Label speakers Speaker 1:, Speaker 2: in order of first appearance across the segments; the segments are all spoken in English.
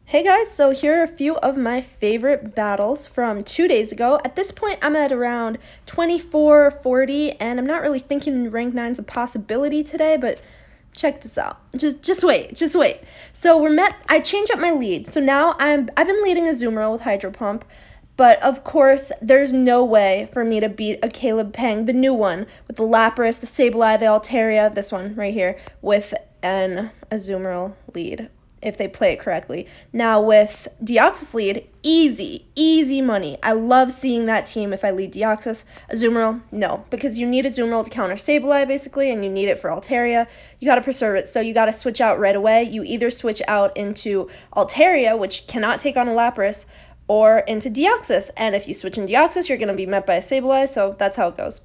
Speaker 1: Hey guys, so here are a few of my favorite battles from 2 days ago. At this point, I'm at around 24 or 40, and I'm not really thinking rank 9 is a possibility today, but check this out. Just wait. So I changed up my lead. So now I've been leading a Azumarill with Hydro Pump, but of course, there's no way for me to beat a Caleb Peng, the new one, with the Lapras, the Sableye, the Altaria, this one right here, with an Azumarill lead, if they play it correctly. Now with Deoxys lead, easy money. I love seeing that team if I lead Deoxys. Azumarill, no, because you need Azumarill to counter Sableye basically, and you need it for Altaria. You gotta preserve it, so you gotta switch out right away. You either switch out into Altaria, which cannot take on a Lapras, or into Deoxys, and if you switch in Deoxys, you're gonna be met by a Sableye, so that's how it goes.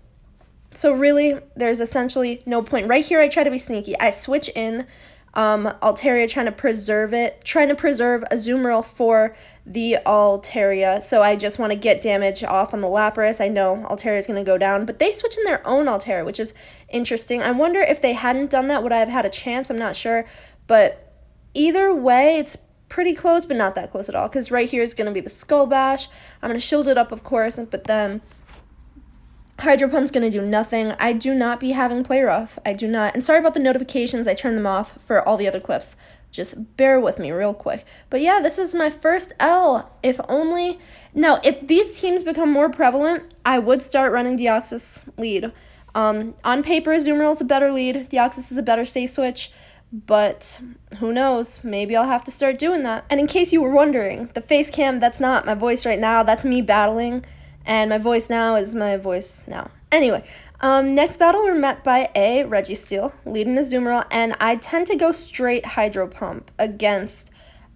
Speaker 1: So really, there's essentially no point. Right here, I try to be sneaky. I switch in Altaria, trying to preserve Azumarill for the Altaria. So I just want to get damage off on the Lapras. I know Altaria is going to go down, but they switch in their own Altaria, which is interesting. I wonder if they hadn't done that, would I have had a chance? I'm not sure, but either way, it's pretty close, but not that close at all, because right here is going to be the Skull Bash. I'm going to shield it up, of course, but then Hydro Pump's going to do nothing. I do not be having Play Rough. I do not. And sorry about the notifications. I turned them off for all the other clips. Just bear with me real quick. But yeah, this is my first L. If only... Now, if these teams become more prevalent, I would start running Deoxys lead. On paper, Azumarill is a better lead. Deoxys is a better safe switch. But who knows? Maybe I'll have to start doing that. And in case you were wondering, the face cam, that's not my voice right now. That's me battling. And my voice now is my voice now. Anyway, next battle we're met by a Registeel, leading Azumarill, and I tend to go straight Hydro Pump against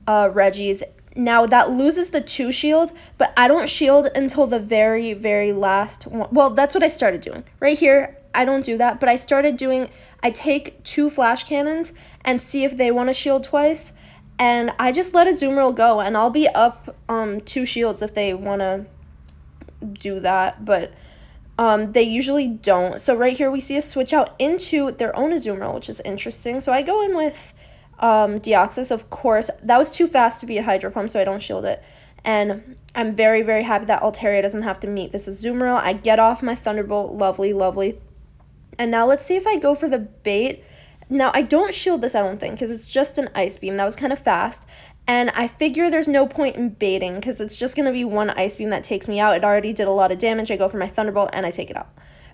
Speaker 1: Regis. Now, that loses the 2 shield, but I don't shield until the very last one. Well, that's what I started doing. Right here, I don't do that, but I take 2 flash cannons and see if they want to shield twice, and I just let Azumarill go, and I'll be up 2 shields if they want to do that, but they usually don't. So right here we see a switch out into their own Azumarill, which is interesting. So I go in with Deoxys, of course. That was too fast to be a Hydro Pump, so I don't shield it. And I'm very happy that Altaria doesn't have to meet this Azumarill. I get off my Thunderbolt. Lovely. And now let's see if I go for the bait. Now, I don't shield this, I don't think, because it's just an Ice Beam. That was kind of fast. And I figure there's no point in baiting because it's just going to be one Ice Beam that takes me out. It already did a lot of damage. I go for my Thunderbolt and I take it out.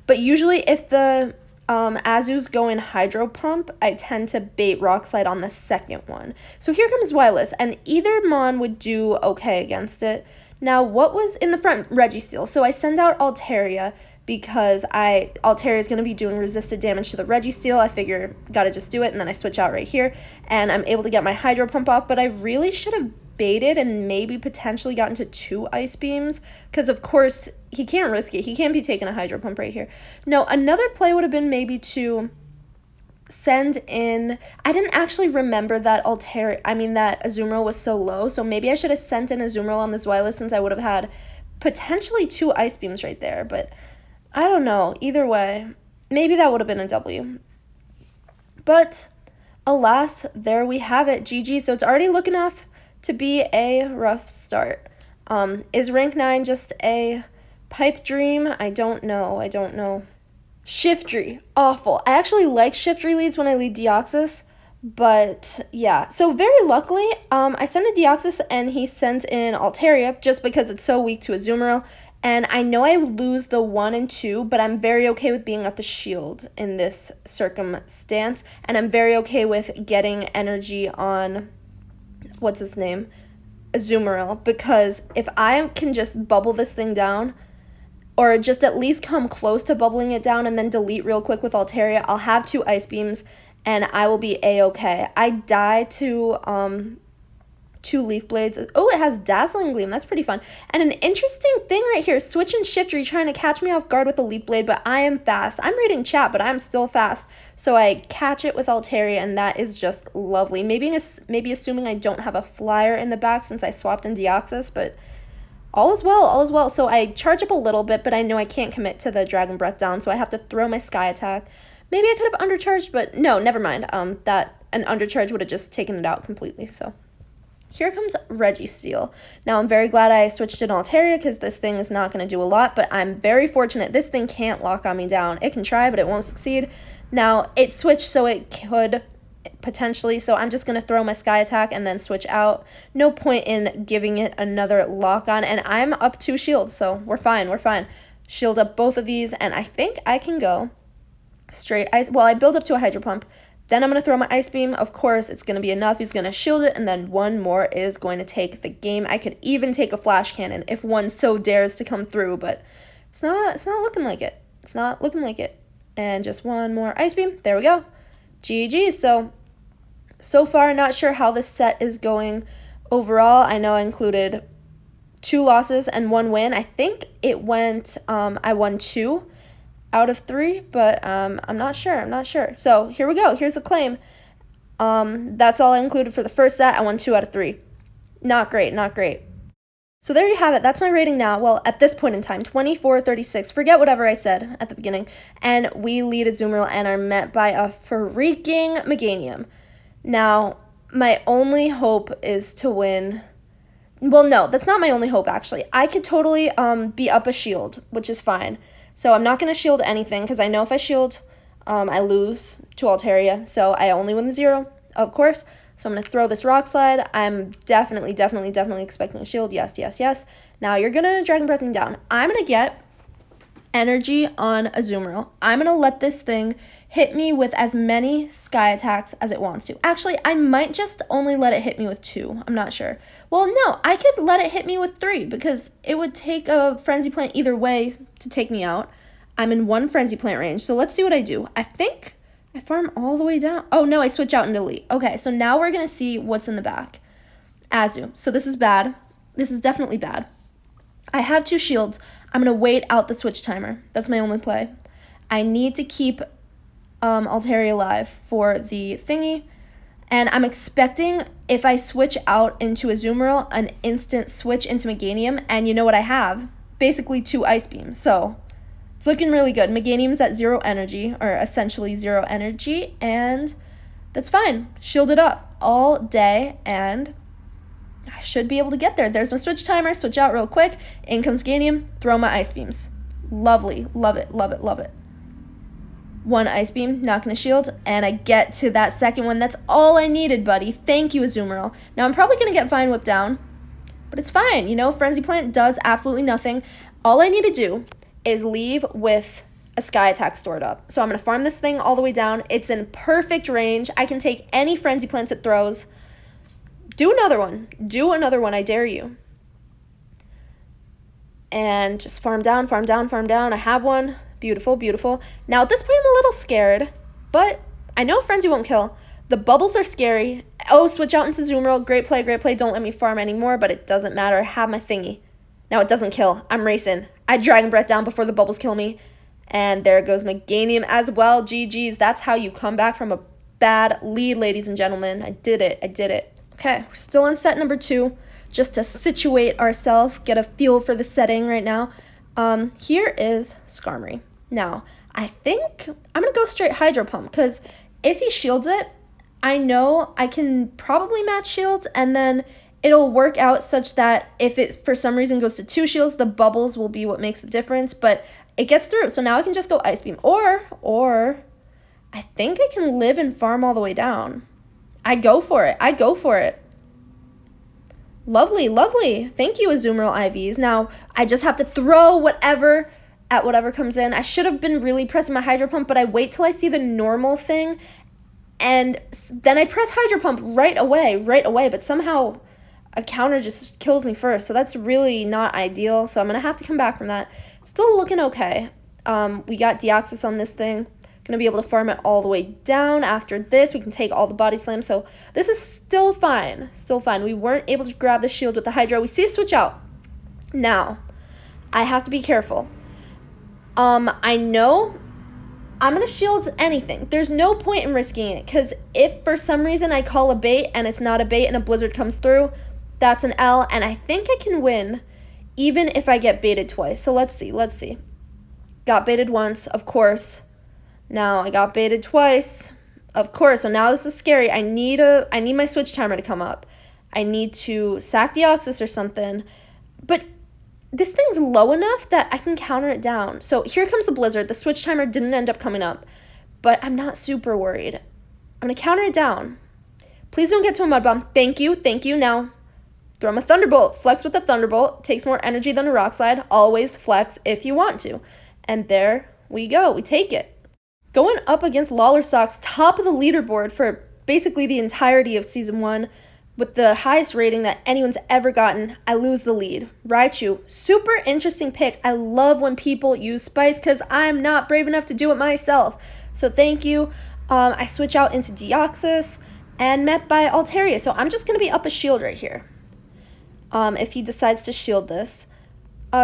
Speaker 1: But usually if the Azus go in Hydro Pump, I tend to bait Rock Slide on the second one. So here comes Wireless, and either Mon would do okay against it. Now, what was in the front? Registeel. So I send out Altaria because Altaria is going to be doing resisted damage to the Registeel. I figure, gotta just do it, and then I switch out right here, and I'm able to get my Hydro Pump off, but I really should have baited and maybe potentially gotten to 2 Ice Beams, because of course, he can't risk it. He can't be taking a Hydro Pump right here. No, another play would have been maybe to send in... I didn't actually remember that that Azumarill was so low, so maybe I should have sent in Azumarill on this Zweilous since I would have had potentially 2 Ice Beams right there, but... I don't know. Either way, maybe that would have been a W. But alas, there we have it. GG. So it's already looking off to be a rough start. Is rank 9 just a pipe dream? I don't know. Shiftry. Awful. I actually like Shiftry leads when I lead Deoxys. But yeah, so very luckily, I sent a Deoxys and he sent in Altaria just because it's so weak to Azumarill. And I know I lose the 1 and 2, but I'm very okay with being up a shield in this circumstance. And I'm very okay with getting energy on, what's his name? Azumarill. Because if I can just bubble this thing down, or just at least come close to bubbling it down and then delete real quick with Altaria, I'll have 2 Ice Beams and I will be A-okay. I die to 2 Leaf Blades. Oh, it has Dazzling Gleam. That's pretty fun. And an interesting thing right here, Switch and Shiftry trying to catch me off guard with a Leaf Blade, but I am fast. I'm reading chat, but I'm still fast. So I catch it with Altaria, and that is just lovely. Maybe assuming I don't have a flyer in the back since I swapped in Deoxys, but all is well. So I charge up a little bit, but I know I can't commit to the Dragon Breath down, so I have to throw my Sky Attack. Maybe I could have undercharged, but no, never mind. That an undercharge would have just taken it out completely, so... Here comes Registeel. Now, I'm very glad I switched in Altaria because this thing is not going to do a lot, but I'm very fortunate. This thing can't lock on me down. It can try, but it won't succeed. Now, it switched, so it could potentially, so I'm just going to throw my Sky Attack and then switch out. No point in giving it another lock on, and I'm up 2 shields, so we're fine, we're fine. Shield up both of these, and I think I can go straight ice. Well, I build up to a Hydro Pump. Then I'm going to throw my Ice Beam. Of course, it's going to be enough. He's going to shield it, and then one more is going to take the game. I could even take a Flash Cannon if one so dares to come through, but it's not looking like it. It's not looking like it. And just one more Ice Beam. There we go. GG. So far, not sure how this set is going overall. I know I included 2 losses and 1 win. I think it went, I won 2 out of 3, but I'm not sure. So here we go. Here's the claim. That's all I included for the first set. I won 2 out of 3. Not great. So there you have it. That's my rating now. Well, at this point in time, 24-36. Forget whatever I said at the beginning. And we lead Azumarill and are met by a freaking Meganium. Now, my only hope is to win. Well, no, that's not my only hope, actually. I could totally be up a shield, which is fine. So I'm not going to shield anything, because I know if I shield, I lose to Altaria. So I only win the 0, of course. So I'm going to throw this Rock Slide. I'm definitely expecting a shield. Yes. Now you're going to Dragon Breath me down. I'm going to get energy on Azumarill. I'm going to let this thing hit me with as many Sky Attacks as it wants to. Actually, I might just only let it hit me with 2. I'm not sure. Well, no, I could let it hit me with 3 because it would take a Frenzy Plant either way to take me out. I'm in 1 Frenzy Plant range, so let's see what I do. I think I farm all the way down. Oh, no, I switch out into Elite. Okay, so now we're going to see what's in the back. Azu. So this is bad. This is definitely bad. I have 2 shields. I'm going to wait out the switch timer. That's my only play. I need to keep Altaria alive for the thingy. And I'm expecting, if I switch out into Azumarill, an instant switch into Meganium. And you know what I have? Basically 2 Ice Beams. So it's looking really good. Meganium's at 0 energy, or essentially 0 energy. And that's fine. Shielded up all day. And I should be able to get there. There's my switch timer. Switch out real quick. In comes Meganium. Throw my Ice Beams. Lovely. Love it. 1 Ice Beam, not going to shield, and I get to that second one. That's all I needed, buddy. Thank you, Azumarill. Now, I'm probably going to get Vine Whip down, but it's fine. You know, Frenzy Plant does absolutely nothing. All I need to do is leave with a Sky Attack stored up. So I'm going to farm this thing all the way down. It's in perfect range. I can take any Frenzy Plants it throws. Do another one. I dare you. And just farm down. I have one. Beautiful. Now, at this point, I'm a little scared, but I know Frenzy won't kill. The bubbles are scary. Oh, switch out into Azumarill. Great play. Don't let me farm anymore, but it doesn't matter. I have my thingy. Now, it doesn't kill. I'm racing. I Dragon Breath down before the bubbles kill me, and there goes Meganium as well. GG's. That's how you come back from a bad lead, ladies and gentlemen. I did it. Okay, we're still on set number 2, just to situate ourselves, get a feel for the setting right now. Here is Skarmory. Now, I think I'm going to go straight Hydro Pump, because if he shields it, I know I can probably match shields, and then it'll work out such that if it for some reason goes to 2 shields, the bubbles will be what makes the difference, but it gets through. So now I can just go Ice Beam, or I think I can live and farm all the way down. I go for it. Lovely. Thank you, Azumarill IVs. Now, I just have to throw whatever comes in. I should have been really pressing my Hydro Pump, but I wait till I see the normal thing, and then I press Hydro Pump right away, but somehow a counter just kills me first, so that's really not ideal, so I'm going to have to come back from that. Still looking okay. We got Deoxys on this thing. Going to be able to farm it all the way down. After this, we can take all the Body Slam, so this is still fine. We weren't able to grab the shield with the Hydro. We see a switch out. Now, I have to be careful. I know I'm going to shield anything. There's no point in risking it, because if for some reason I call a bait and it's not a bait and a Blizzard comes through, that's an L, and I think I can win even if I get baited twice. So let's see. Got baited once, of course. Now I got baited twice, of course. So now this is scary. I need my switch timer to come up. I need to sack Deoxys or something. But this thing's low enough that I can counter it down. So here comes the Blizzard. The switch timer didn't end up coming up, but I'm not super worried. I'm going to counter it down. Please don't get to a Mud Bomb. Thank you. Thank you. Now, throw him a Thunderbolt. Flex with the Thunderbolt. Takes more energy than a Rock Slide. Always flex if you want to. And there we go. We take it. Going up against Lollerstock's top of the leaderboard for basically the entirety of Season 1 with the highest rating that anyone's ever gotten, I lose the lead. Raichu, super interesting pick. I love when people use Spice because I'm not brave enough to do it myself. So thank you. I switch out into Deoxys and met by Altaria. So I'm just going to be up a shield right here. If he decides to shield this.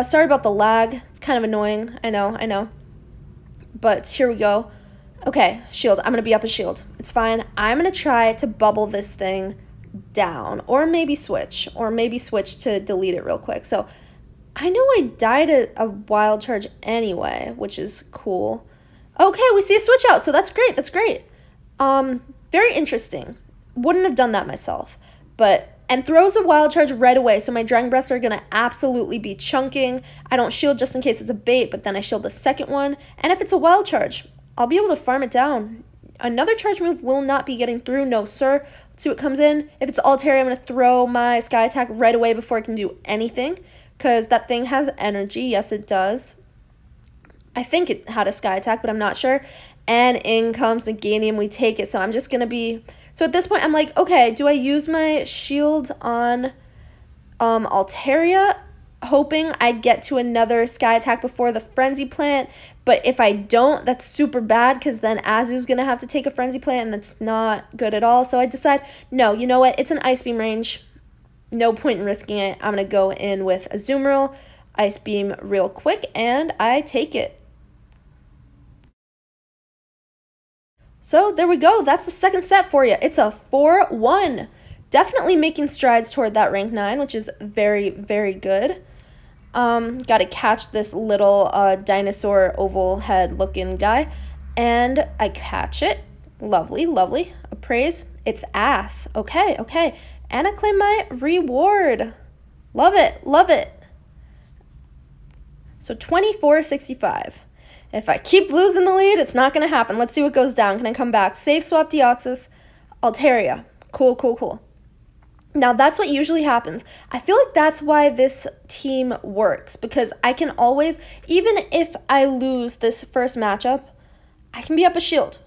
Speaker 1: Sorry about the lag. It's kind of annoying. I know. But here we go. Okay, shield. I'm going to be up a shield. It's fine. I'm going to try to bubble this thing down. Or maybe switch to delete it real quick. So I know I died a wild charge anyway, which is cool. Okay, we see a switch out. So that's great. Very interesting. Wouldn't have done that myself. And throws a wild charge right away. So my Dragon Breaths are going to absolutely be chunking. I don't shield just in case it's a bait, but then I shield the second one. And if it's a wild charge, I'll be able to farm it down. Another charge move will not be getting through. No, sir. Let's see what comes in. If it's Altaria, I'm going to throw my Sky Attack right away before it can do anything. Because that thing has energy. Yes, it does. I think it had a Sky Attack, but I'm not sure. And in comes Meganium. We take it. So I'm just going to be... So at this point, I'm like, okay, do I use my shield on Altaria, hoping I'd get to another Sky Attack before the Frenzy Plant? But if I don't, that's super bad because then Azu's going to have to take a Frenzy Plant, and that's not good at all. So I decide, no, you know what? It's an Ice Beam range. No point in risking it. I'm going to go in with Azumarill, Ice Beam real quick, and I take it. So there we go. That's the second set for you. It's a 4-1. Definitely making strides toward that rank 9, which is very, very good. Got to catch this little dinosaur oval head looking guy. And I catch it. Lovely, lovely. Appraise. It's ass. Okay. And I claim my reward. Love it. So 24-65. If I keep losing the lead, it's not going to happen. Let's see what goes down. Can I come back? Safe swap Deoxys. Altaria. Cool. Now, that's what usually happens. I feel like that's why this team works, because I can always, even if I lose this first matchup, I can be up a shield,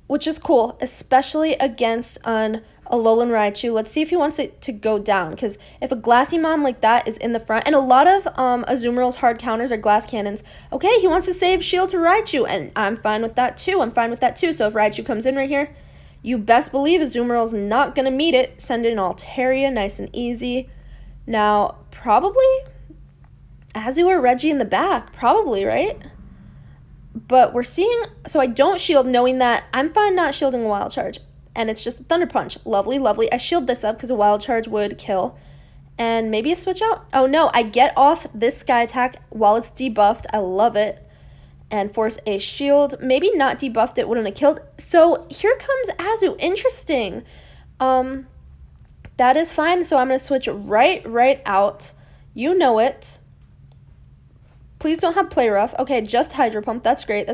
Speaker 1: which is cool, especially against an Alolan Raichu. Let's see if he wants it to go down, because if a Glassymon like that is in the front, and a lot of Azumarill's hard counters are Glass Cannons, okay, he wants to save shield to Raichu, and I'm fine with that too. So if Raichu comes in right here, you best believe Azumarill's not going to meet it. Send in Altaria, nice and easy. Now, probably Azu or Reggie in the back, probably, right? But we're seeing, so I don't shield knowing that I'm fine not shielding a Wild Charge. And it's just a Thunder Punch. Lovely. I shield this up because a Wild Charge would kill. And maybe a switch out. Oh no, I get off this Sky Attack while it's debuffed. I love it. And force a shield. Maybe not debuffed, it wouldn't have killed. So here comes Azu. Interesting. That is fine. So I'm going to switch right out. You know it. Please don't have Play Rough. Okay, just Hydro Pump. That's great.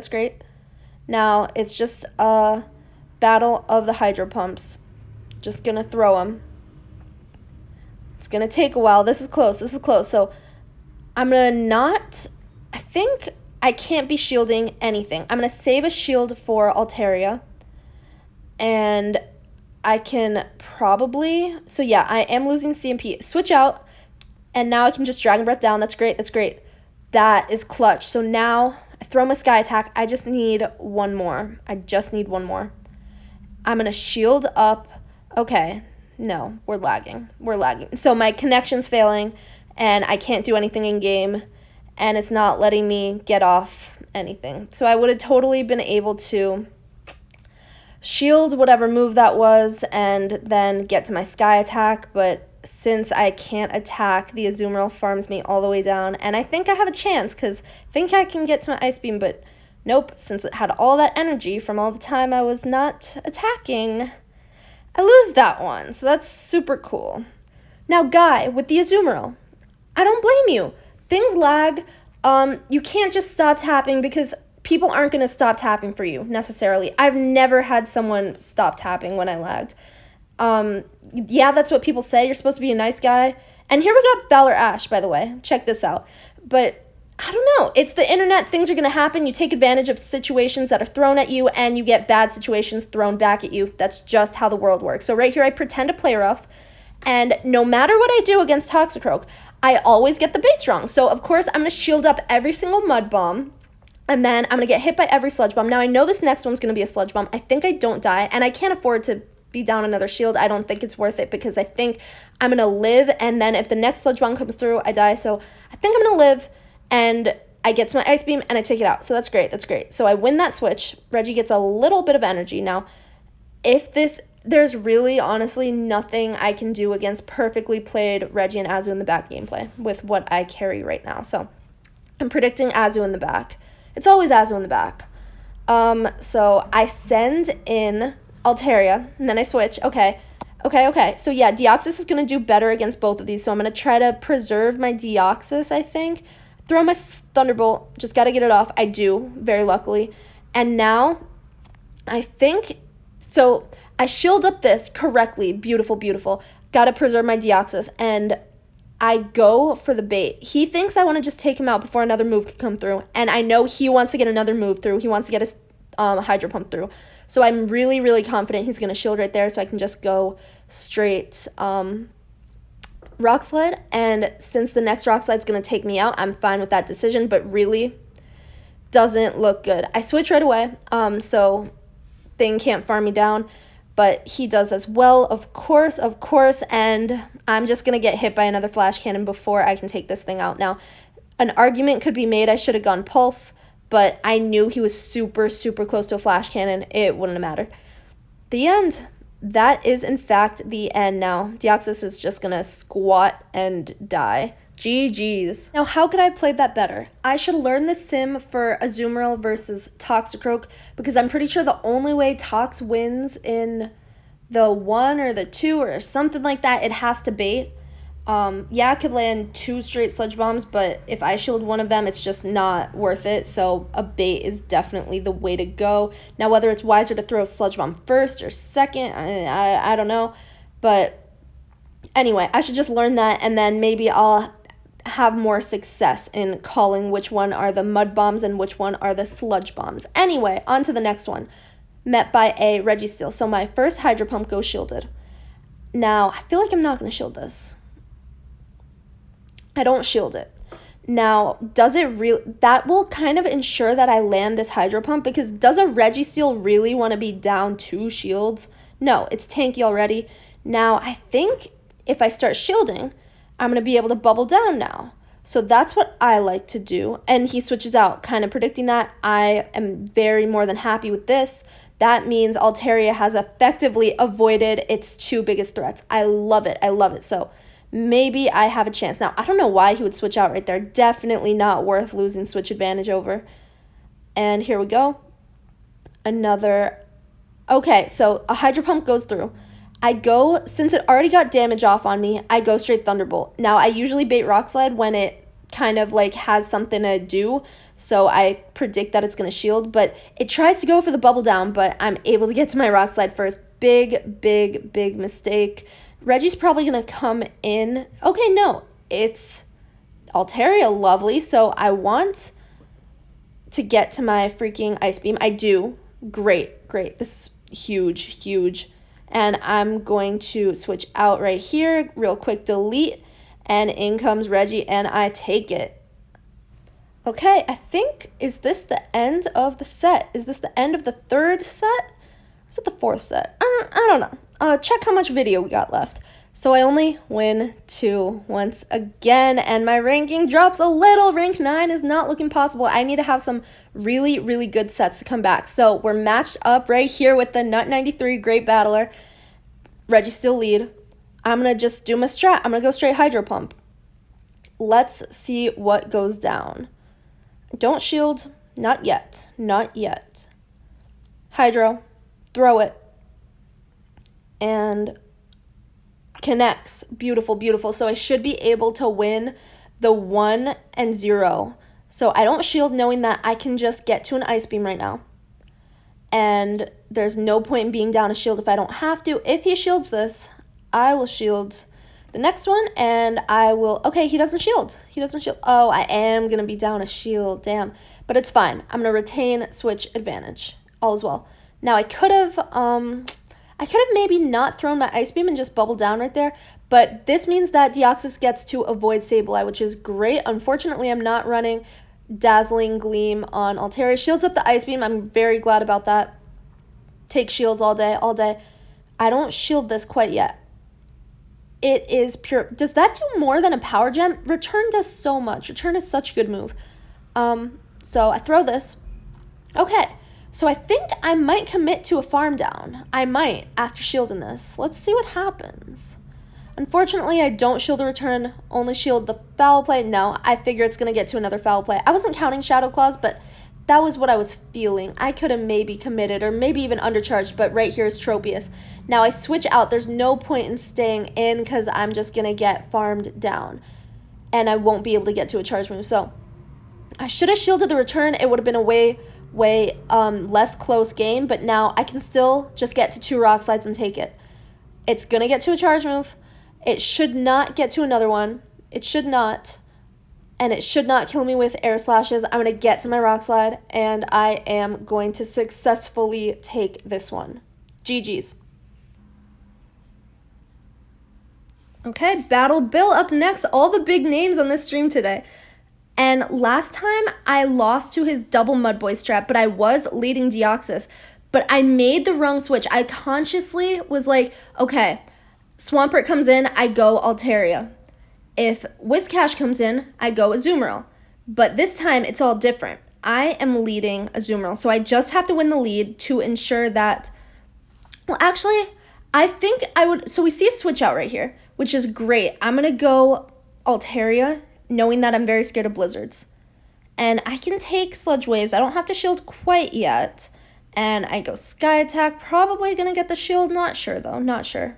Speaker 1: Now it's just a battle of the Hydro Pumps. Just going to throw them. It's going to take a while. This is close. So I'm going to not... I think... I can't be shielding anything. I'm going to save a shield for Altaria. And I can probably... So yeah, I am losing CMP. Switch out. And now I can just Dragon Breath down. That's great. That is clutch. So now I throw my Sky Attack. I just need one more. I'm going to shield up. Okay. No, we're lagging. So my connection's failing. And I can't do anything in game. And it's not letting me get off anything. So I would have totally been able to shield whatever move that was and then get to my Sky Attack. But since I can't attack, the Azumarill farms me all the way down. And I think I have a chance because I think I can get to my Ice Beam. But nope, since it had all that energy from all the time I was not attacking, I lose that one. So that's super cool. Now, Guy, with the Azumarill, I don't blame you. Things lag. You can't just stop tapping because people aren't going to stop tapping for you necessarily. I've never had someone stop tapping when I lagged. Yeah, that's what people say. You're supposed to be a nice guy. And here we got Valor Ash, by the way. Check this out. But I don't know. It's the internet. Things are going to happen. You take advantage of situations that are thrown at you, and you get bad situations thrown back at you. That's just how the world works. So right here, I pretend to play rough. And no matter what I do against Toxicroak, I always get the baits wrong. So, of course, I'm going to shield up every single Mud Bomb. And then I'm going to get hit by every Sludge Bomb. Now, I know this next one's going to be a Sludge Bomb. I think I don't die. And I can't afford to be down another shield. I don't think it's worth it because I think I'm going to live. And then if the next Sludge Bomb comes through, I die. So I think I'm going to live. And I get to my Ice Beam and I take it out. So that's great. That's great. So I win that switch. Reggie gets a little bit of energy. Now, there's really, honestly, nothing I can do against perfectly played Reggie and Azu in the back gameplay with what I carry right now. So I'm predicting Azu in the back. It's always Azu in the back. So I send in Altaria, and then I switch. Okay. So yeah, Deoxys is going to do better against both of these. So I'm going to try to preserve my Deoxys, I think. Throw my Thunderbolt. Just got to get it off. I do, very luckily. And now, I think... So I shield up this correctly. Beautiful, beautiful. Got to preserve my Deoxys. And I go for the bait. He thinks I want to just take him out before another move can come through. And I know he wants to get another move through. He wants to get his Hydro Pump through. So I'm really, really confident he's going to shield right there. So I can just go straight Rock Slide. And since the next Rock Slide's going to take me out, I'm fine with that decision. But really doesn't look good. I switch right away. So thing can't farm me down. But he does as well, of course, and I'm just going to get hit by another Flash Cannon before I can take this thing out. Now, an argument could be made I should have gone Pulse, but I knew he was super, super close to a Flash Cannon. It wouldn't have mattered. The end. That is, in fact, the end now. Deoxys is just going to squat and die. GG's. Now, how could I have played that better? I should learn the sim for Azumarill versus Toxicroak because I'm pretty sure the only way Tox wins in the 1 or the 2 or something like that, it has to bait. Yeah, I could land 2 straight Sludge Bombs, but if I shield one of them, it's just not worth it. So a bait is definitely the way to go. Now, whether it's wiser to throw a Sludge Bomb first or second, I don't know. But anyway, I should just learn that, and then maybe I'll have more success in calling which one are the Mud Bombs and which one are the Sludge Bombs. Anyway, on to the next one. Met by a Registeel. So my first Hydro Pump goes shielded. Now, I feel like I'm not going to shield this. I don't shield it. Now, does it really... That will kind of ensure that I land this Hydro Pump because does a Registeel really want to be down 2 shields? No, it's tanky already. Now, I think if I start shielding, I'm going to be able to bubble down now. So that's what I like to do. And he switches out, kind of predicting that. I am very more than happy with this. That means Altaria has effectively avoided its 2 biggest threats. I love it. I love it. So maybe I have a chance. Now, I don't know why he would switch out right there. Definitely not worth losing switch advantage over. And here we go. Another. Okay, so a Hydro Pump goes through. I go, since it already got damage off on me, I go straight Thunderbolt. Now, I usually bait Rock Slide when it kind of like has something to do, so I predict that it's going to shield, but it tries to go for the bubble down, but I'm able to get to my Rock Slide first. Big, big, big mistake. Reggie's probably going to come in. Okay, no, it's Altaria, lovely, so I want to get to my freaking Ice Beam. I do. Great, great. This is huge, huge. And I'm going to switch out right here, real quick, delete, and in comes Reggie, and I take it. Okay, I think, is this the end of the set? Is this the end of the 3rd set? Or is it the 4th set? I don't know. Check how much video we got left. So I only win 2 once again, and my ranking drops a little. Rank 9 is not looking possible. I need to have some really, really good sets to come back. So we're matched up right here with the Nut 93 Great Battler. Registeel lead. I'm going to just do my strat. I'm going to go straight Hydro Pump. Let's see what goes down. Don't shield. Not yet. Not yet. Hydro. Throw it. And Connects. Beautiful, beautiful. So I should be able to win the 1 and 0. So I don't shield knowing that I can just get to an Ice Beam right now. And there's no point in being down a shield if I don't have to. If he shields this, I will shield the next one, and I will... Okay, he doesn't shield. He doesn't shield. Oh, I am going to be down a shield. Damn. But it's fine. I'm going to retain switch advantage. All is well. Now, I could have maybe not thrown my Ice Beam and just bubbled down right there, but this means that Deoxys gets to avoid Sableye, which is great. Unfortunately, I'm not running Dazzling Gleam on Altaria. Shields up the Ice Beam. I'm very glad about that. Take shields all day, all day. I don't shield this quite yet. It is pure. Does that do more than a Power Gem? Return does so much. Return is such a good move. So I throw this. Okay. So I think I might commit to a farm down. I might after shielding this. Let's see what happens. Unfortunately, I don't shield a return, only shield the foul play. No, I figure it's going to get to another foul play. I wasn't counting Shadow Claws, but that was what I was feeling. I could have maybe committed or maybe even undercharged, but right here is Tropius. Now I switch out. There's no point in staying in because I'm just going to get farmed down, and I won't be able to get to a charge move. So I should have shielded the return. It would have been a way less close game, but now I can still just get to 2 Rock Slides and take it. It's going to get to a charge move. It should not get to another one. It should not. And it should not kill me with Air Slashes. I'm going to get to my Rock Slide, and I am going to successfully take this one. GG's. Okay, Battle Bill up next. All the big names on this stream today. And last time I lost to his double Mudboy strat, but I was leading Deoxys. But I made the wrong switch. I consciously was like, okay, Swampert comes in, I go Altaria. If Whiscash comes in, I go Azumarill. But this time it's all different. I am leading Azumarill, so I just have to win the lead to ensure that... Well, actually, I think I would... So we see a switch out right here, which is great. I'm going to go Altaria, knowing that I'm very scared of blizzards. And I can take Sludge Waves. I don't have to shield quite yet. And I go Sky Attack. Probably going to get the shield. Not sure, though. Not sure.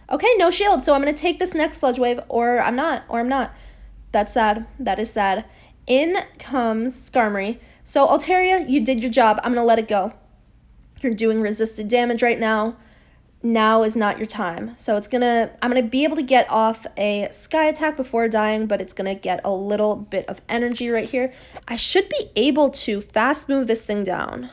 Speaker 1: Okay, no shield. So I'm going to take this next Sludge Wave, or I'm not. That's sad. That is sad. In comes Skarmory. So Altaria, you did your job. I'm going to let it go. You're doing resisted damage right now. Now is not your time. So I'm gonna be able to get off a Sky Attack before dying, but it's gonna get a little bit of energy right here. I should be able to fast move this thing down.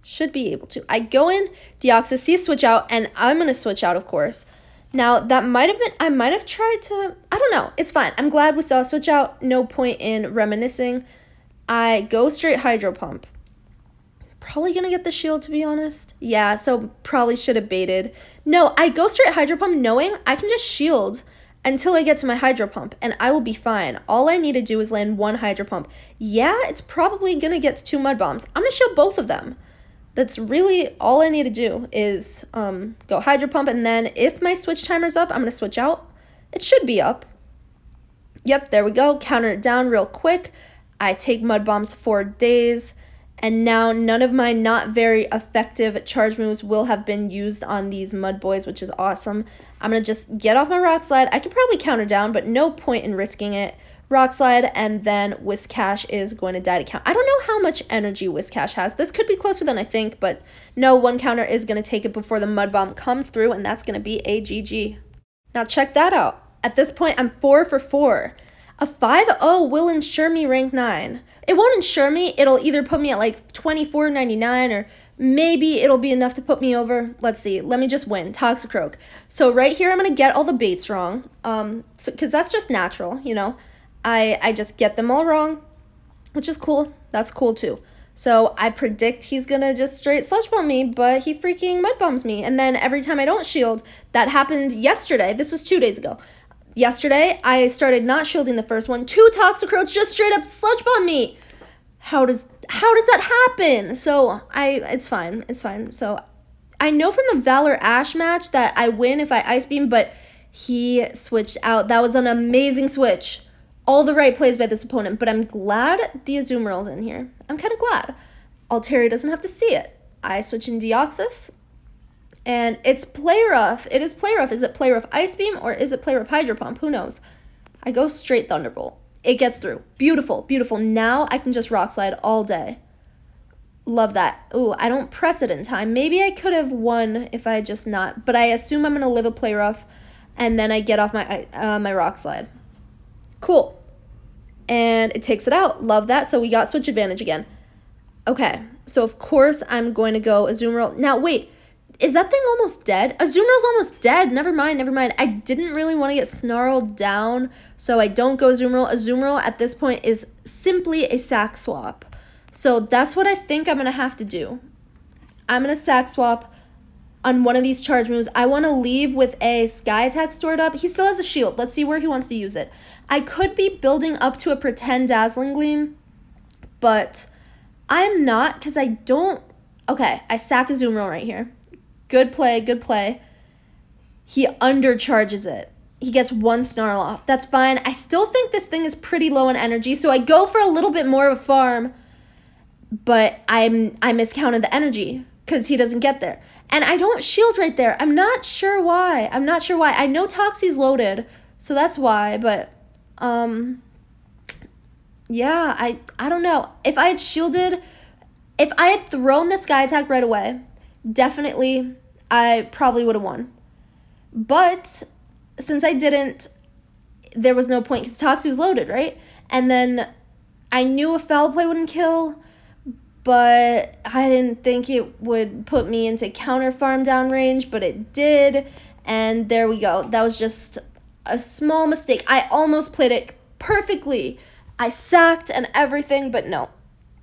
Speaker 1: Should be able to. I go in, Deoxys, see a switch out, and I'm gonna switch out, of course. Now that might have been, I might have tried to, I don't know, it's fine. I'm glad we saw a switch out, no point in reminiscing. I go straight Hydro Pump. Probably gonna get the shield, to be honest. Yeah, so probably should have baited. No, I go straight Hydro Pump knowing I can just shield until I get to my Hydro Pump, and I will be fine. All I need to do is land 1 Hydro Pump. Yeah, it's probably gonna get to 2 Mud Bombs. I'm gonna shield both of them. That's really all I need to do is go Hydro Pump, and then if my switch timer's up, I'm gonna switch out. It should be up. Yep, there we go. Counter it down real quick. I take Mud Bombs for days. And now none of my not very effective charge moves will have been used on these Mud Boys, which is awesome. I'm going to just get off my Rock Slide. I could probably counter down, but no point in risking it. Rock Slide, and then Whiscash is going to die to count. I don't know how much energy Whiscash has. This could be closer than I think, but no, 1 counter is going to take it before the Mud Bomb comes through, and that's going to be a GG. Now check that out. At this point, I'm 4 for 4. A 5-0 will ensure me rank 9. It won't ensure me. It'll either put me at like 24.99 or maybe it'll be enough to put me over. Let's see. Let me just win. Toxicroak. So right here, I'm going to get all the baits wrong. Because that's just natural, you know. I just get them all wrong, which is cool. That's cool too. So I predict he's going to just straight Sludge Bomb me, but he freaking Mud Bombs me. And then every time I don't shield, that happened yesterday. This was 2 days ago. Yesterday, I started not shielding the first one. 2 Toxicroaks just straight up Sludge Bomb me. How does that happen? So it's fine. It's fine. So I know from the Valor Ash match that I win if I Ice Beam, but he switched out. That was an amazing switch. All the right plays by this opponent, but I'm glad the Azumarill's in here. I'm kind of glad. Altaria doesn't have to see it. I switch in Deoxys. And it's play rough. It is play rough. Is it play rough Ice Beam or is it play rough Hydro Pump? Who knows? I go straight Thunderbolt. It gets through. Beautiful, beautiful. Now I can just Rock Slide all day. Love that. Ooh, I don't press it in time. Maybe I could have won if I just not. But I assume I'm going to live a play rough and then I get off my my Rock Slide. Cool. And it takes it out. Love that. So we got switch advantage again. Okay. So of course I'm going to go Azumarill. Now wait. Is that thing almost dead? Azumarill's almost dead. Never mind, never mind. I didn't really want to get snarled down, so I don't go Azumarill. Azumarill at this point is simply a sack swap. So that's what I think I'm going to have to do. I'm going to sack swap on one of these charge moves. I want to leave with a Sky Attack stored up. He still has a shield. Let's see where he wants to use it. I could be building up to a pretend Dazzling Gleam, but I'm not because I don't... Okay, I sack Azumarill right here. Good play, good play. He undercharges it. He gets one Snarl off. That's fine. I still think this thing is pretty low in energy, so I go for a little bit more of a farm, but I miscounted the energy because he doesn't get there. And I don't shield right there. I'm not sure why. I know Toxie's loaded, so that's why, but yeah, I don't know. If I had shielded, if I had thrown the Sky Attack right away, definitely I probably would have won. But since I didn't, there was no point because Toxie was loaded, right? And then I knew a foul play wouldn't kill, but I didn't think it would put me into counter farm down range, but it did. And there we go. That was just a small mistake. I almost played it perfectly. I sacked and everything, but no.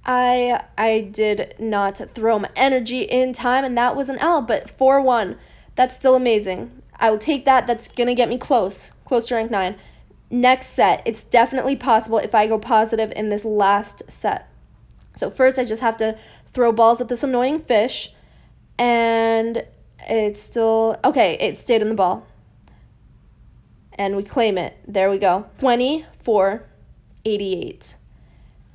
Speaker 1: I did not throw my energy in time, and that was an L, but 4-1. That's still amazing. I will take that. That's going to get me close to rank 9. Next set, it's definitely possible if I go positive in this last set. So first, I just have to throw balls at this annoying fish, and it's still... Okay, it stayed in the ball. And we claim it. There we go. 24-88.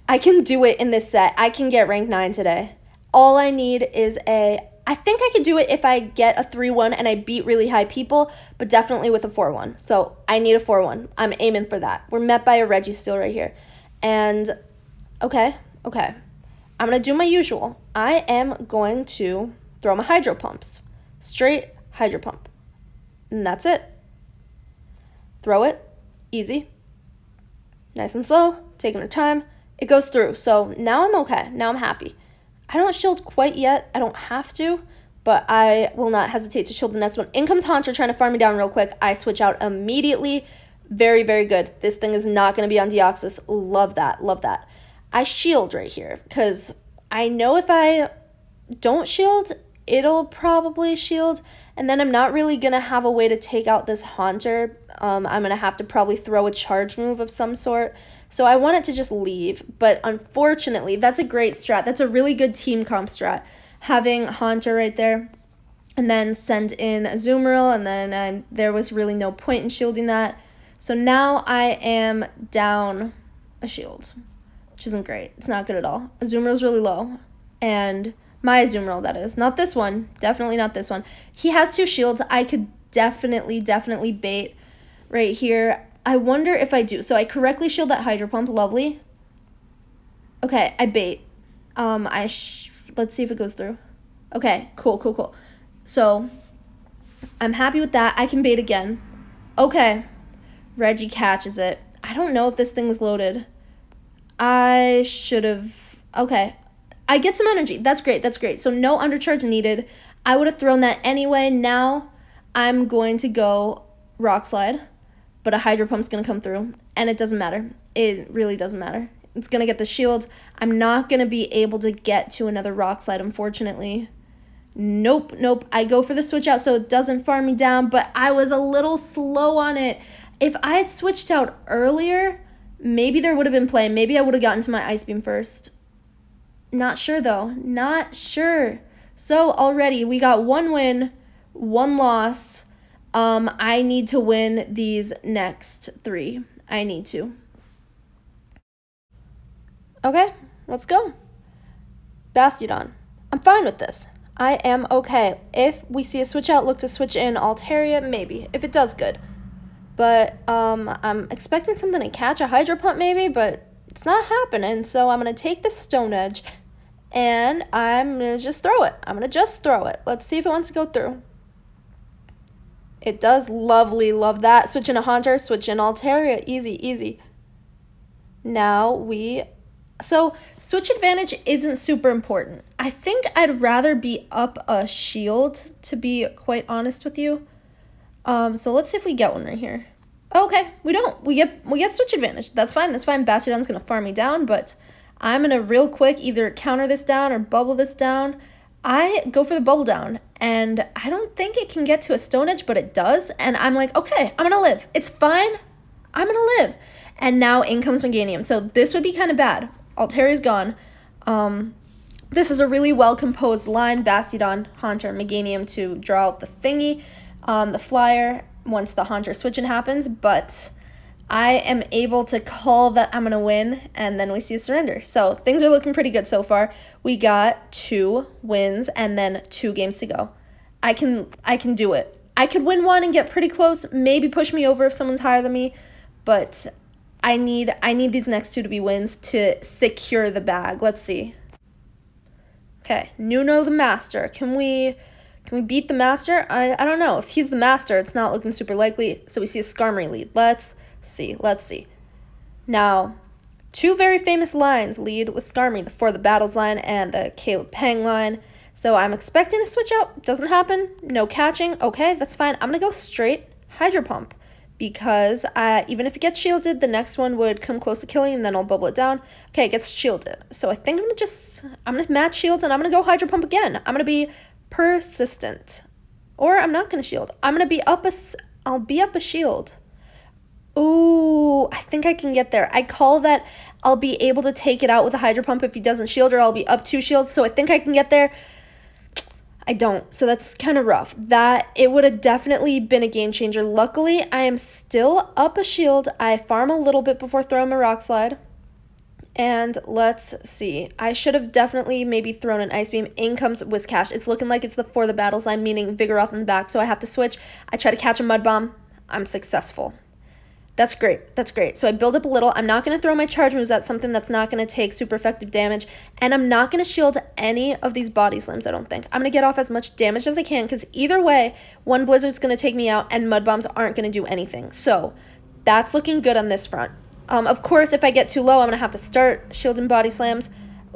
Speaker 1: I can do it in this set. I can get rank 9 today. All I need is I think I could do it if I get a 3-1 and I beat really high people, but definitely with a 4-1. So I need a 4-1. I'm aiming for that. We're met by a Registeel right here. And, okay. I'm going to do my usual. I am going to throw my Hydro Pumps. Straight Hydro Pump. And that's it. Throw it. Easy. Nice and slow. Taking our time. It goes through, so now I'm okay. Now I'm happy. I don't shield quite yet. I don't have to, but I will not hesitate to shield the next one. In comes Haunter trying to farm me down real quick. I switch out immediately. Very, very good. This thing is not going to be on Deoxys. Love that. Love that. I shield right here because I know if I don't shield, it'll probably shield, and then I'm not really going to have a way to take out this Haunter. I'm going to have to probably throw a charge move of some sort. So I want it to just leave, but unfortunately, that's a great strat. That's a really good team comp strat. Having Haunter right there, and then send in Azumarill, and then there was really no point in shielding that. So now I am down a shield, which isn't great. It's not good at all. Azumarill's really low, and my Azumarill, that is. Not this one. Definitely not this one. He has 2 shields. I could definitely bait right here. I wonder if I do. So I correctly shield that Hydro Pump. Lovely. Okay, I bait. Let's see if it goes through. Okay, cool. So I'm happy with that. I can bait again. Okay. Reggie catches it. I don't know if this thing was loaded. I should have... Okay. I get some energy. That's great. So no undercharge needed. I would have thrown that anyway. Now I'm going to go Rock Slide. But a Hydro Pump's going to come through, and it doesn't matter. It really doesn't matter. It's going to get the shield. I'm not going to be able to get to another Rock Slide, unfortunately. Nope. I go for the switch out so it doesn't farm me down, but I was a little slow on it. If I had switched out earlier, maybe there would have been play. Maybe I would have gotten to my Ice Beam first. Not sure, though. Not sure. So already we got 1 win, 1 loss. I need to win these next 3. I need to. Okay, let's go. Bastiodon. I'm fine with this. I am okay. If we see a switch out, look to switch in Altaria, maybe. If it does, good. But I'm expecting something to catch, a Hydro Pump maybe, but it's not happening. So I'm going to take the Stone Edge, and I'm going to just throw it. Let's see if it wants to go through. It does. Lovely, love that. Switch in a Haunter, switch in Altaria. Easy, easy. Now so switch advantage isn't super important. I think I'd rather be up a shield, to be quite honest with you. So let's see if we get one right here. Okay, we don't. We get switch advantage. That's fine. Bastiodon's gonna farm me down, but I'm gonna real quick either counter this down or bubble this down. I go for the bubble down, and I don't think it can get to a Stone Edge, but it does. And I'm like, okay, I'm gonna live. It's fine. I'm gonna live. And now in comes Meganium. So this would be kind of bad. Altaria's gone. This is a really well-composed line. Bastiodon, Haunter, Meganium to draw out the thingy, the flyer, once the Haunter switching happens. But I am able to call that I'm going to win, and then we see a surrender. So things are looking pretty good so far. We got 2 wins and then 2 games to go. I can do it. I could win one and get pretty close, maybe push me over if someone's higher than me, but I need these next 2 to be wins to secure the bag. Let's see. Okay, Nuno the Master. Can we beat the Master? I don't know. If he's the Master, it's not looking super likely. So we see a Skarmory lead. Let's see. Now, 2 very famous lines lead with Skarmory, the For the Battles line and the Caleb Pang line. So I'm expecting a switch out. Doesn't happen. No catching. Okay, that's fine. I'm going to go straight Hydro Pump, because even if it gets shielded, the next one would come close to killing, and then I'll bubble it down. Okay, it gets shielded. So I think I'm going to match shields, and I'm going to go Hydro Pump again. I'm going to be persistent. Or I'm not going to shield. I'll be up a shield. Ooh, I think I can get there. I call that I'll be able to take it out with a Hydro Pump if he doesn't shield, or I'll be up 2 shields. So I think I can get there. I don't, so that's kind of rough. It would have definitely been a game changer. Luckily, I am still up a shield. I farm a little bit before throwing my Rock Slide. And let's see. I should have definitely maybe thrown an Ice Beam. In comes Whiscash. It's looking like it's the For the Battles line, meaning Vigoroth in the back, so I have to switch. I try to catch a Mud Bomb. I'm successful. That's great. So I build up a little. I'm not going to throw my charge moves at something that's not going to take super effective damage. And I'm not going to shield any of these body slams, I don't think. I'm going to get off as much damage as I can, because either way, one Blizzard's going to take me out and Mud Bombs aren't going to do anything. So that's looking good on this front. Of course, if I get too low, I'm going to have to start shielding body slams.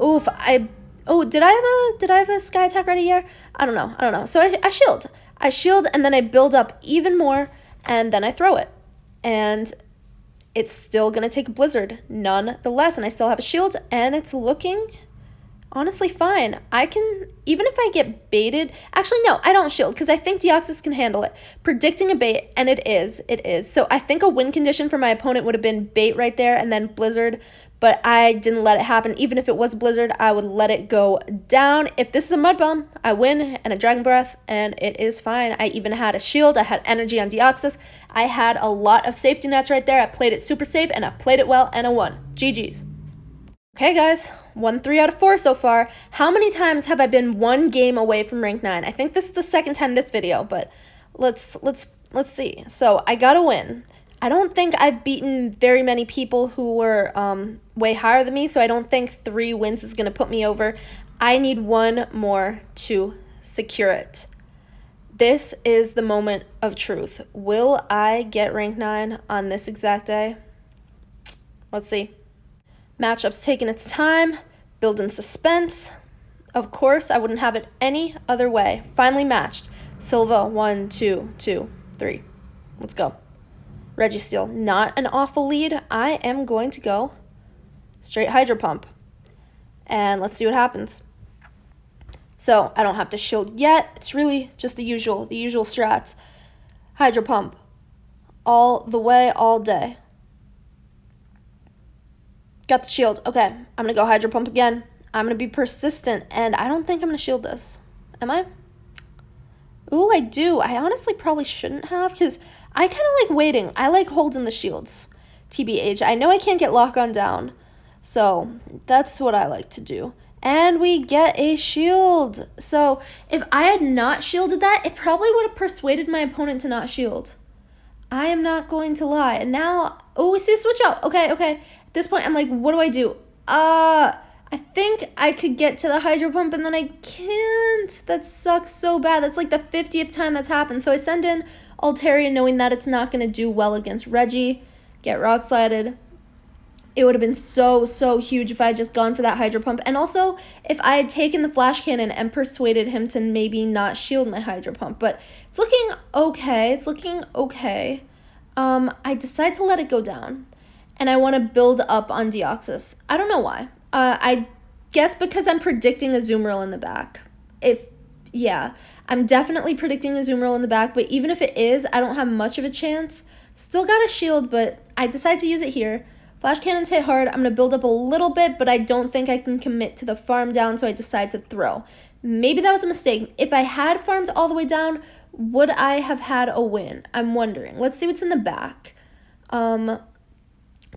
Speaker 1: Oof, did I have a Sky Attack ready here? I don't know. So I shield, and then I build up even more, and then I throw it. And it's still going to take a Blizzard nonetheless, and I still have a shield, and it's looking honestly fine. Even if I get baited, actually no, I don't shield, because I think Deoxys can handle it. Predicting a bait, and it is. So I think a win condition for my opponent would have been bait right there, and then Blizzard, but I didn't let it happen. Even if it was Blizzard, I would let it go down. If this is a Mud Bomb, I win, and a Dragon Breath, and it is fine. I even had a shield. I had energy on Deoxys. I had a lot of safety nets right there. I played it super safe, and I played it well, and I won. GG's. Okay, guys, won 3 out of 4 so far. How many times have I been 1 game away from rank 9? I think this is the 2nd time this video, but let's see. So I got a win. I don't think I've beaten very many people who were way higher than me, so I don't think 3 wins is going to put me over. I need 1 more to secure it. This is the moment of truth. Will I get rank 9 on this exact day? Let's see. Matchup's taking its time, building suspense. Of course, I wouldn't have it any other way. Finally matched. Silva, 1, 2, 2, 3. Let's go. Registeel, not an awful lead. I am going to go straight Hydro Pump. And let's see what happens. So I don't have to shield yet. It's really just the usual strats. Hydro Pump. All the way, all day. Got the shield. Okay, I'm going to go Hydro Pump again. I'm going to be persistent, and I don't think I'm going to shield this. Am I? Ooh, I do. I honestly probably shouldn't have, because I kind of like waiting. I like holding the shields. TBH. I know I can't get lock on down, so that's what I like to do. And we get a shield. So if I had not shielded that, it probably would have persuaded my opponent to not shield. I am not going to lie. And now, oh, we see a switch out. Okay. At this point, I'm like, what do I do? I think I could get to the hydro pump, and then I can't. That sucks so bad. That's like the 50th time that's happened. So I send in Altaria knowing that it's not going to do well against Reggie. Get rock slided. It would have been so huge if I had just gone for that hydro pump. And also, if I had taken the flash cannon and persuaded him to maybe not shield my hydro pump. But it's looking okay. I decide to let it go down. And I want to build up on Deoxys. I don't know why. I guess because I'm predicting a Azumarill in the back. I'm definitely predicting a Azumarill in the back. But even if it is, I don't have much of a chance. Still got a shield, but I decide to use it here. Flash cannons hit hard. I'm going to build up a little bit, but I don't think I can commit to the farm down, so I decide to throw. Maybe that was a mistake. If I had farmed all the way down, would I have had a win? I'm wondering. Let's see what's in the back. Probably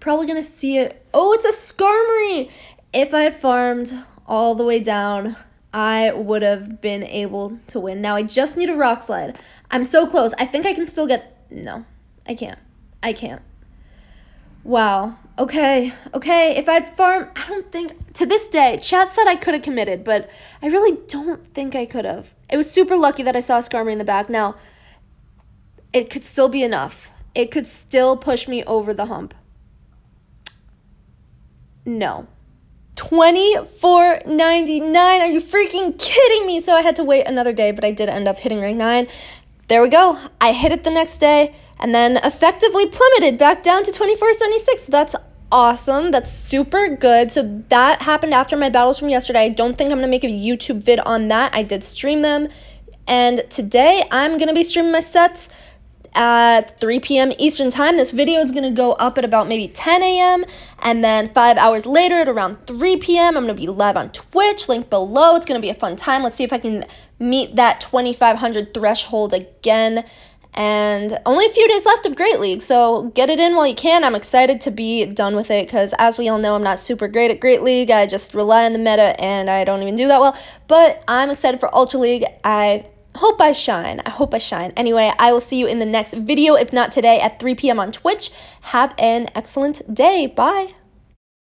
Speaker 1: going to see it. Oh, it's a Skarmory! If I had farmed all the way down, I would have been able to win. Now, I just need a rock slide. I'm so close. I think I can still get... No, I can't. Wow. Okay. If I'd farmed, I don't think, to this day, chat said I could have committed, but I really don't think I could have. It was super lucky that I saw Skarmory in the back. Now, it could still be enough. It could still push me over the hump. No. 24.99. Are you freaking kidding me? So I had to wait another day, but I did end up hitting rank 9. There we go. I hit it the next day and then effectively plummeted back down to 24.76. That's awesome. That's super good. So that happened after my battles from yesterday. I don't think I'm going to make a YouTube vid on that. I did stream them. And today I'm going to be streaming my sets at 3 p.m. Eastern time. This video is going to go up at about maybe 10 a.m. And then 5 hours later at around 3 p.m. I'm going to be live on Twitch. Link below. It's going to be a fun time. Let's see if I can meet that 2,500 threshold again. And only a few days left of Great League, so get it in while you can. I'm excited to be done with it because, as we all know, I'm not super great at Great League. I just rely on the meta, and I don't even do that well. But I'm excited for Ultra League. I hope I shine. Anyway, I will see you in the next video, if not today, at 3 p.m. on Twitch. Have an excellent day. Bye.